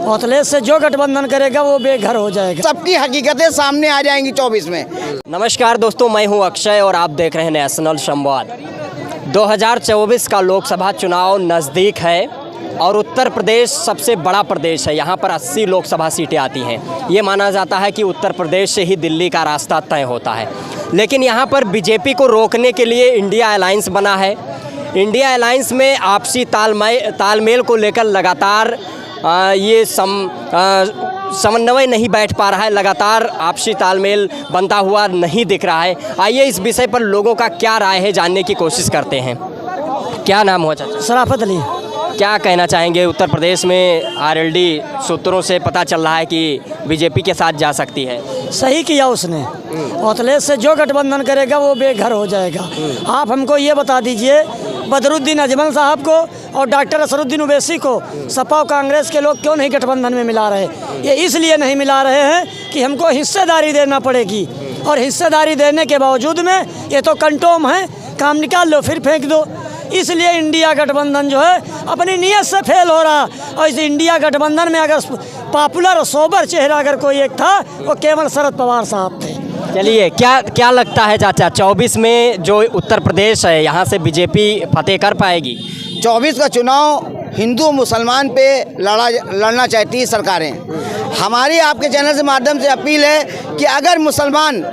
औतलेस से जो गठबंधन करेगा वो बेघर हो जाएगा। सबकी हकीकतें सामने आ जाएंगी 24 में। नमस्कार दोस्तों, मैं हूं अक्षय और आप देख रहे हैं नेशनल संवाद। 2024 का लोकसभा चुनाव नज़दीक है और उत्तर प्रदेश सबसे बड़ा प्रदेश है। यहाँ पर 80 लोकसभा सीटें आती हैं। ये माना जाता है कि उत्तर प्रदेश से ही दिल्ली का रास्ता तय होता है। लेकिन यहाँ पर बीजेपी को रोकने के लिए इंडिया अलायंस बना है। इंडिया अलायंस में आपसी तालमेल को लेकर लगातार ये समन्वय नहीं बैठ पा रहा है, लगातार आपसी तालमेल बनता हुआ नहीं दिख रहा है। आइए इस विषय पर लोगों का क्या राय है जानने की कोशिश करते हैं। क्या नाम हुआ चाचा? शराफत अली। क्या कहना चाहेंगे? उत्तर प्रदेश में आरएलडी सूत्रों से पता चल रहा है कि बीजेपी के साथ जा सकती है। सही किया उसने। औतलेस से जो गठबंधन करेगा वो बेघर हो जाएगा। आप हमको ये बता दीजिए, बदरुद्दीन अजमल साहब को और डॉक्टर असरुद्दीन ओवैसी को सपा और कांग्रेस के लोग क्यों नहीं गठबंधन में मिला रहे? ये इसलिए नहीं मिला रहे हैं कि हमको हिस्सेदारी देना पड़ेगी, और हिस्सेदारी देने के बावजूद में ये तो कंटोम है, काम निकाल लो फिर फेंक दो। इसलिए इंडिया गठबंधन जो है अपनी नीयत से फेल हो रहा। और इस इंडिया गठबंधन में अगर पॉपुलर और सोबर चेहरा अगर कोई एक था वो केवल शरद पवार साहब थे। चलिए, क्या लगता है चाचा, 24 में जो उत्तर प्रदेश है यहाँ से बीजेपी फतेह कर पाएगी? 24 का चुनाव हिंदू मुसलमान पे लड़ना चाहती है सरकारें। हमारी आपके चैनल से माध्यम से अपील है कि अगर मुसलमान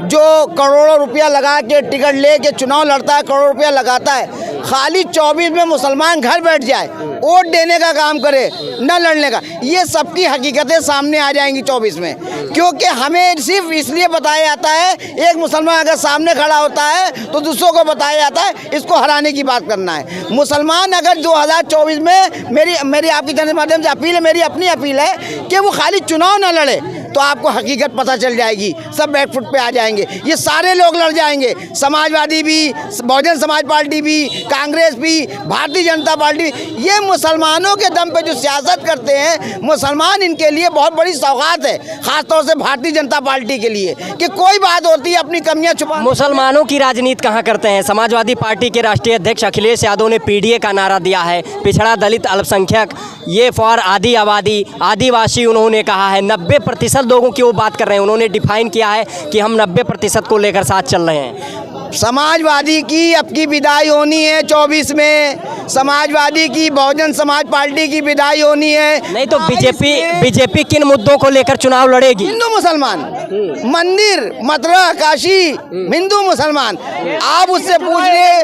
जो करोड़ों रुपया लगा के टिकट ले के चुनाव लड़ता है, करोड़ों रुपया लगाता है, खाली 24 में मुसलमान घर बैठ जाए, वोट देने का काम करे, न लड़ने का, ये सबकी हकीकतें सामने आ जाएंगी 24 में। क्योंकि हमें सिर्फ इसलिए बताया जाता है, एक मुसलमान अगर सामने खड़ा होता है तो दूसरों को बताया जाता है इसको हराने की बात करना है। मुसलमान अगर 2024 में मेरी आपकी चैनल के माध्यम से अपील है, मेरी अपनी अपील है कि वो खाली चुनाव न लड़े तो आपको हकीकत पता चल जाएगी, सब बैकफुट पे आ जाएंगे। ये सारे लोग लड़ जाएंगे, समाजवादी भी, बहुजन समाज पार्टी भी, कांग्रेस भी, भारतीय जनता पार्टी भी। ये मुसलमानों के दम पे जो सियासत करते हैं, मुसलमान इनके लिए बहुत बड़ी सौगात है, खासतौर से भारतीय जनता पार्टी के लिए, कि कोई बात होती है अपनी कमियां छुपा। मुसलमानों की राजनीति कहाँ करते हैं? समाजवादी पार्टी के राष्ट्रीय अध्यक्ष अखिलेश यादव ने पीडीए का नारा दिया है, पिछड़ा, दलित, अल्पसंख्यक, ये फॉर आदि आबादी, आदिवासी उन्होंने कहा है। 90% लोगों की वो बात कर रहे हैं। उन्होंने डिफाइन किया है कि हम 90% को लेकर साथ चल रहे हैं। समाजवादी की अब की विदाई होनी है 24 में, समाजवादी की, बहुजन समाज पार्टी की विदाई होनी है। नहीं तो बीजेपी किन मुद्दों को लेकर चुनाव लड़ेगी? हिंदू मुसलमान, मंदिर, मथुरा, काशी, हिंदू मुसलमान। आप उससे पूछिए,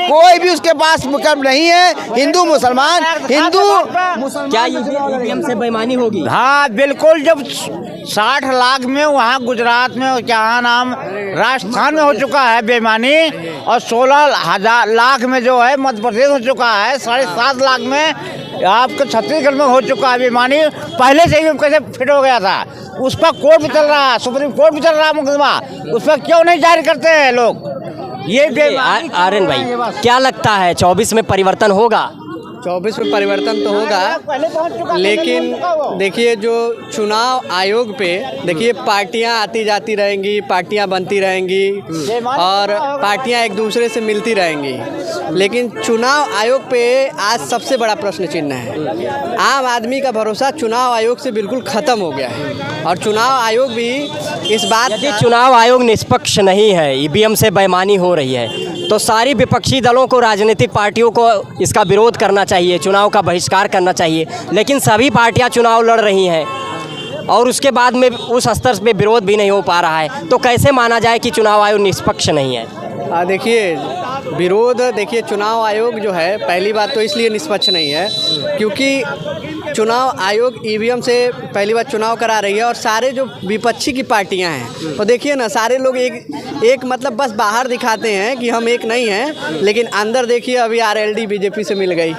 कोई भी उसके पास विकल्प नहीं है। हिंदू मुसलमान, हिंदू मुसलमान। क्या ईवीएम से बेईमानी होगी? हाँ बिल्कुल। जब 60 लाख में वहाँ गुजरात में क्या नाम राजस्थान में हो चुका है बेईमानी, और 16 लाख में जो है मध्य प्रदेश हो चुका है, 7.5 लाख में आपके छत्तीसगढ़ में हो चुका है बेईमानी। पहले से ही कैसे फिट हो गया था, उस पर कोर्ट भी चल रहा है, सुप्रीम कोर्ट भी चल रहा है मुकदमा, उस पर क्यों नहीं जारी करते हैं लोग? ये आर्यन भाई, क्या लगता है 24 में परिवर्तन होगा? 24 में परिवर्तन तो होगा, लेकिन देखिए जो चुनाव आयोग पे देखिए पार्टियां आती जाती रहेंगी, पार्टियां बनती रहेंगी और पार्टियां एक दूसरे से मिलती रहेंगी, लेकिन चुनाव आयोग पे आज सबसे बड़ा प्रश्न चिन्ह है। आम आदमी का भरोसा चुनाव आयोग से बिल्कुल ख़त्म हो गया है, और चुनाव आयोग भी इस बात, यदि चुनाव आयोग निष्पक्ष नहीं है, ईवीएम से बेईमानी हो रही है, तो सारी विपक्षी दलों को, राजनीतिक पार्टियों को इसका विरोध करना चाहिए, चुनाव का बहिष्कार करना चाहिए। लेकिन सभी पार्टियां चुनाव लड़ रही हैं और उसके बाद में उस स्तर पे विरोध भी नहीं हो पा रहा है, तो कैसे माना जाए कि चुनाव आयोग निष्पक्ष नहीं है? देखिए विरोध, देखिए चुनाव आयोग जो है, पहली बात तो इसलिए निष्पक्ष नहीं है क्योंकि चुनाव आयोग ईवीएम से पहली बार चुनाव करा रही है, और सारे जो विपक्षी की पार्टियां हैं तो देखिए ना, सारे लोग एक मतलब बस बाहर दिखाते हैं कि हम एक नहीं हैं, लेकिन अंदर देखिए अभी आरएलडी बीजेपी से मिल गई।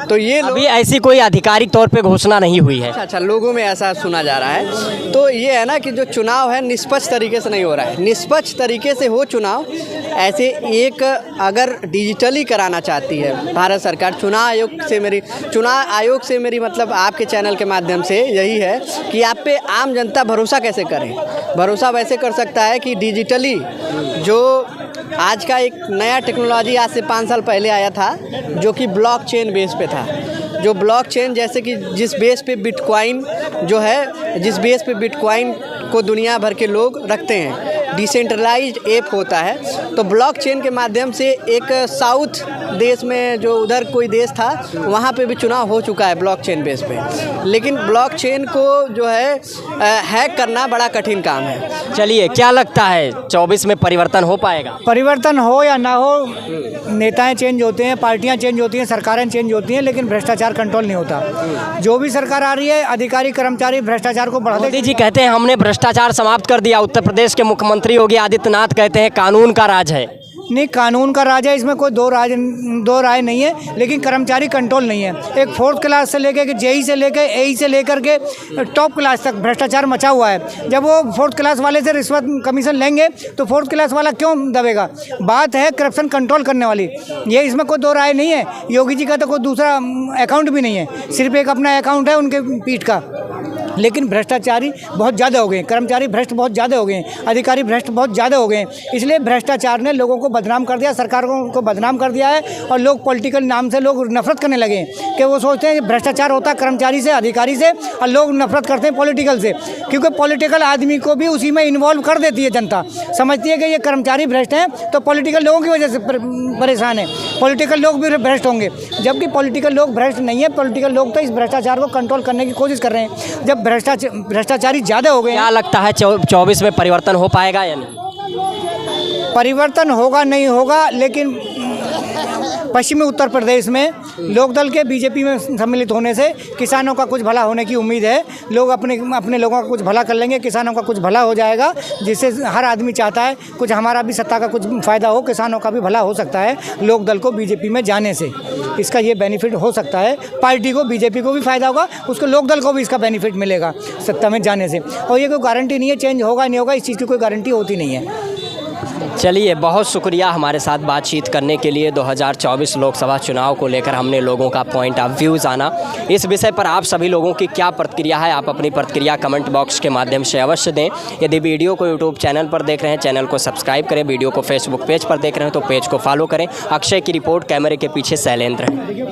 तो ये अभी ऐसी कोई आधिकारिक तौर पे घोषणा नहीं हुई है। अच्छा, लोगों में ऐसा सुना जा रहा है। तो ये है ना कि जो चुनाव है निष्पक्ष तरीके से नहीं हो रहा है। निष्पक्ष तरीके से हो चुनाव, ऐसे एक अगर डिजिटली कराना चाहती है भारत सरकार, चुनाव आयोग से मेरी मतलब आपके चैनल के माध्यम से यही है कि आप पे आम जनता भरोसा कैसे करे। भरोसा वैसे कर सकता है कि डिजिटली जो आज का एक नया टेक्नोलॉजी आज से 5 साल पहले आया था जो कि ब्लॉकचेन बेस पे था। जो ब्लॉकचेन जैसे कि जिस बेस पे बिटकॉइन जो है, जिस बेस पे बिटकॉइन को दुनिया भर के लोग रखते हैं, डिसेंट्रलाइज्ड ऐप होता है। तो ब्लॉकचेन के माध्यम से एक साउथ देश में जो उधर कोई देश था वहाँ पे भी चुनाव हो चुका है ब्लॉकचेन बेस पे, लेकिन ब्लॉकचेन को जो है हैक करना बड़ा कठिन काम है। चलिए, क्या लगता है 24 में परिवर्तन हो पाएगा? परिवर्तन हो या ना हो, नेताएं चेंज होते हैं, पार्टियां चेंज होती हैं, सरकारें चेंज होती हैं, लेकिन भ्रष्टाचार कंट्रोल नहीं होता। जो भी सरकार आ रही है, अधिकारी कर्मचारी भ्रष्टाचार को बढ़ाते। मोदी जी कहते हैं हमने भ्रष्टाचार समाप्त कर दिया। उत्तर प्रदेश के मुख्यमंत्री योगी आदित्यनाथ कहते हैं कानून का राज है। नहीं, कानून का राज है, इसमें कोई दो राय नहीं है, लेकिन कर्मचारी कंट्रोल नहीं है। एक 4th क्लास से लेकर के जेई से लेकर एई से लेकर के टॉप क्लास तक भ्रष्टाचार मचा हुआ है। जब वो 4th क्लास वाले से रिश्वत कमीशन लेंगे तो 4th क्लास वाला क्यों दबेगा? बात है करप्शन कंट्रोल करने वाली, ये इसमें कोई दो राय नहीं है। योगी जी का तो कोई दूसरा अकाउंट भी नहीं है, सिर्फ एक अपना अकाउंट है उनके पीठ का। लेकिन भ्रष्टाचारी बहुत ज़्यादा हो गए, कर्मचारी भ्रष्ट बहुत ज़्यादा हो गए, अधिकारी भ्रष्ट बहुत ज़्यादा हो गए। इसलिए भ्रष्टाचार ने लोगों को बदनाम कर दिया, सरकारों को बदनाम कर दिया है, और लोग पॉलिटिकल नाम से लोग नफरत करने लगे कि वो सोचते हैं कि भ्रष्टाचार होता है कर्मचारी से, अधिकारी से, और लोग नफरत करते हैं पॉलिटिकल से, क्योंकि पॉलिटिकल आदमी को भी उसी में इन्वॉल्व कर देती है जनता। समझती है कि ये कर्मचारी भ्रष्ट हैं तो पॉलिटिकल लोगों की वजह से परेशान है, पॉलिटिकल लोग भी भ्रष्ट होंगे, जबकि पॉलिटिकल लोग भ्रष्ट नहीं है। पॉलिटिकल लोग तो इस भ्रष्टाचार को कंट्रोल करने की कोशिश कर रहे हैं। जब भ्रष्टाचारी ज़्यादा हो गए, क्या लगता है 24 में परिवर्तन हो पाएगा या नहीं? परिवर्तन होगा नहीं होगा, लेकिन पश्चिमी उत्तर प्रदेश में लोकदल के बीजेपी में सम्मिलित होने से किसानों का कुछ भला होने की उम्मीद है। लोग अपने लोगों का कुछ भला कर लेंगे, किसानों का कुछ भला हो जाएगा, जिससे हर आदमी चाहता है कुछ हमारा भी सत्ता का कुछ फ़ायदा हो, किसानों का भी भला हो सकता है लोकदल को बीजेपी में जाने से। इसका ये बेनिफिट हो सकता है, पार्टी को, बीजेपी को भी फ़ायदा होगा, उसको लोकदल को भी इसका बेनिफिट मिलेगा सत्ता में जाने से। और ये कोई गारंटी नहीं है चेंज होगा नहीं होगा, इस चीज़ की कोई गारंटी होती नहीं है। चलिए, बहुत शुक्रिया हमारे साथ बातचीत करने के लिए। 2024 लोकसभा चुनाव को लेकर हमने लोगों का पॉइंट ऑफ व्यू जाना। इस विषय पर आप सभी लोगों की क्या प्रतिक्रिया है, आप अपनी प्रतिक्रिया कमेंट बॉक्स के माध्यम से अवश्य दें। यदि वीडियो को यूट्यूब चैनल पर देख रहे हैं, चैनल को सब्सक्राइब करें। वीडियो को फेसबुक पेज पर देख रहे हैं तो पेज को फॉलो करें। अक्षय की रिपोर्ट, कैमरे के पीछे शैलेंद्र है।